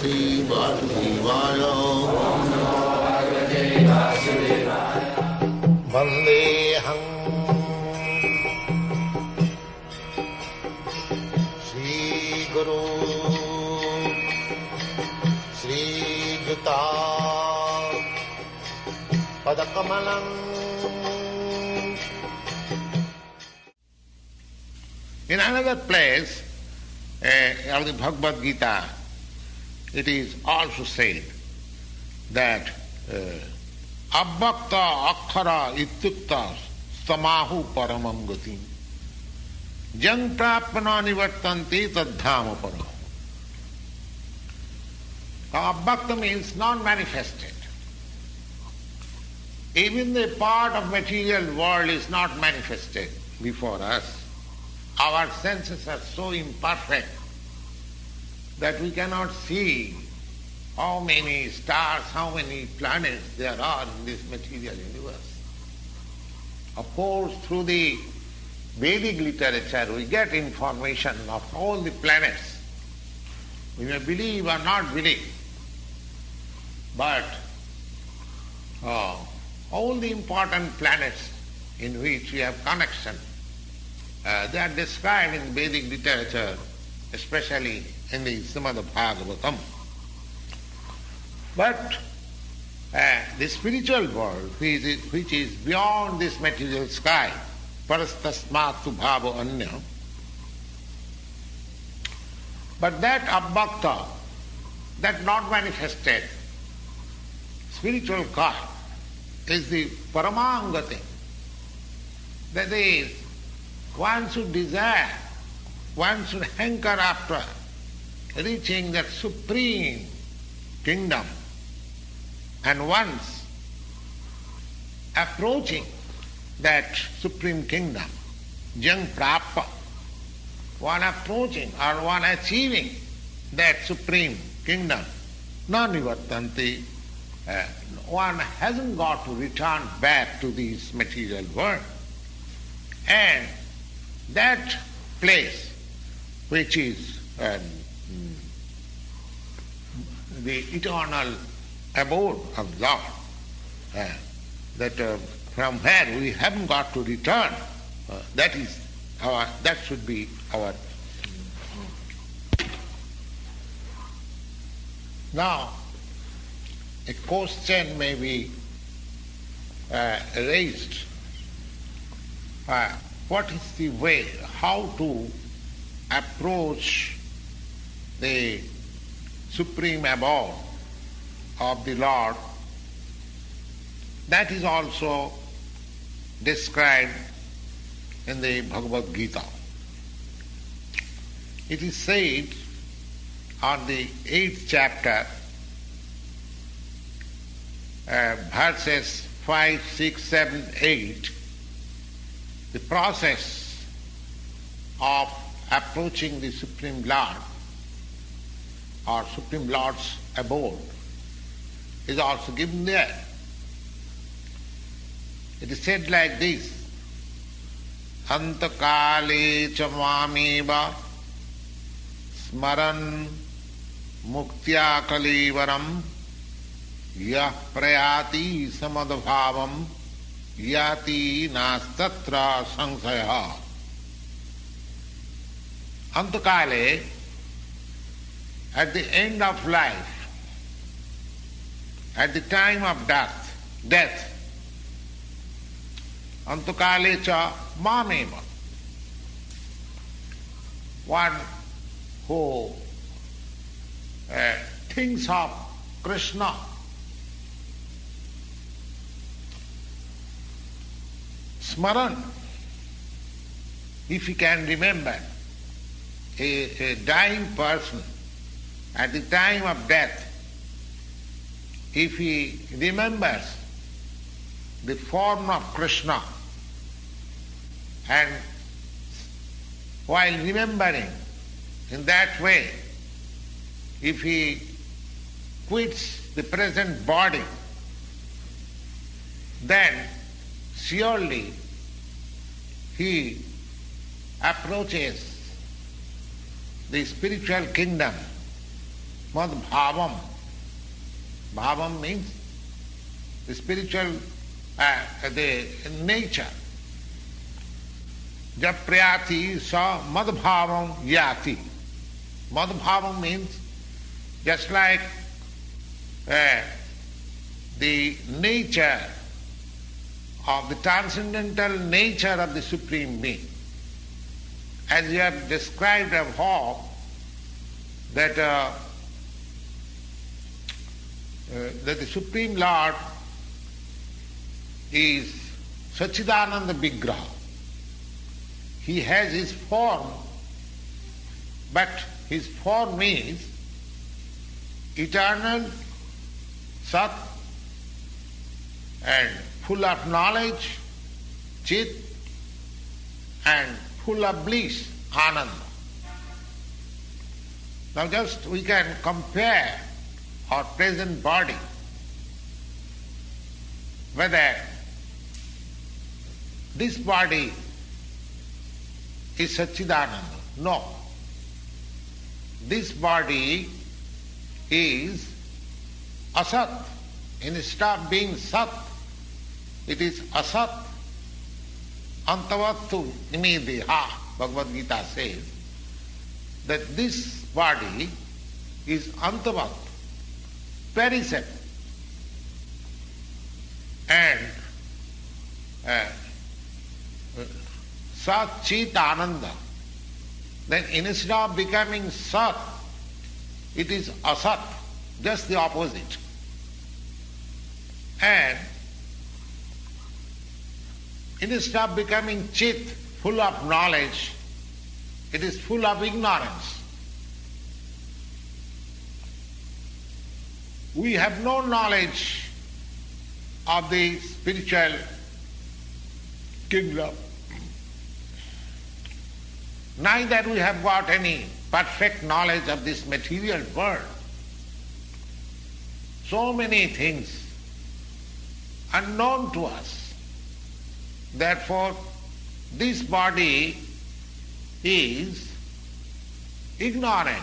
Bhagavate Vasudevaya. Vandeham Shri Guru Shri Juta Padakamalam. In another place of the Bhagavad-gita, it is also said that abbakta akkhara ityukta stamahu paramam gatim jang prapana nivartanti tadhama param. Now, abbakta means non-manifested. Even the part of material world is not manifested before us. Our senses are so imperfect that we cannot see how many stars, how many planets there are in this material universe. Of course, through the Vedic literature we get information of all the planets. We may believe or not believe, but all the important planets in which we have connection, they are described in Vedic literature, especially in the Srimad Bhagavatam. But the spiritual world, which is beyond this material sky, parastasmatu bhavo anya, but that abbakta, that not manifested spiritual God, is the paramangati. That is, one should desire, one should hanker after reaching that supreme kingdom, and once approaching that supreme kingdom, jang prapa, one approaching or one achieving that supreme kingdom, nanivartanti, one hasn't got to return back to this material world. And that place, which is the eternal abode of Lord, that from where we haven't got to return, that should be our. Now, a question may be raised. What is the way, how to approach the supreme abode of the Lord? That is also described in the Bhagavad-gita. It is said on the 8th chapter, verses 5, 6, 7, 8, the process of approaching the Supreme Lord or Supreme Lord's abode is also given there. It is said like this: Antakale cha mameva smaran muktya kalivaram yah prayati samadbhavam yati nastatra sangsaya. Antakale, at the end of life, at the time of death, antakale cha mameva, one who thinks of Krishna, smaran, if he can remember a dying person at the time of death, if he remembers the form of Krishna, and while remembering in that way, if he quits the present body, then surely he approaches the spiritual kingdom mad bhavam. Bhavam means the spiritual, the nature. Japrayati sa mad bhavam yati. Mad bhavam means just like the nature of the transcendental nature of the Supreme Being. As you have described above, that the Supreme Lord is Satchidananda Vigraha. He has his form, but his form is eternal, Sat, and full of knowledge, Chit, and full of bliss, Ananda. Now just we can compare our present body, whether this body is Satchidananda. No. This body is Asat. Instead of being Sat, it is Asat. Antavattu nimideha, Bhagavad-gita says that this body is Antavat, perishable, and Sat Chit Ananda. Then instead of becoming Sat, it is Asat, just the opposite. And instead of becoming Chit, full of knowledge, it is full of ignorance. We have no knowledge of the spiritual kingdom. Neither we have got any perfect knowledge of this material world. So many things unknown to us. Therefore, this body is ignorant.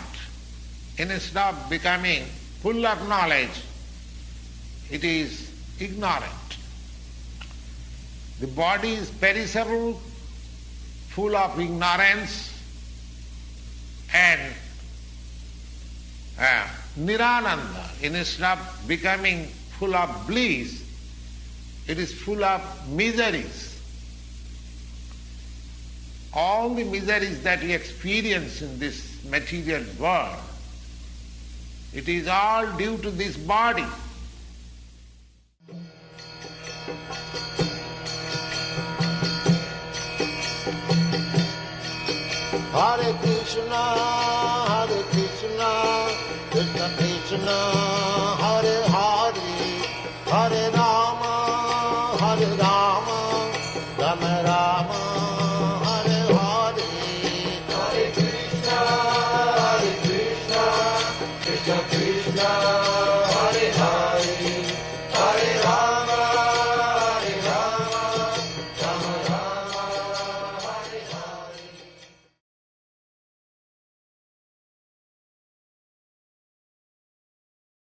Instead of becoming full of knowledge, it is ignorant. The body is perishable, full of ignorance, and nirananda. Instead of becoming full of bliss, it is full of miseries. All the miseries that we experience in this material world, it is all due to this body. Hare Krishna, Krishna Krishna,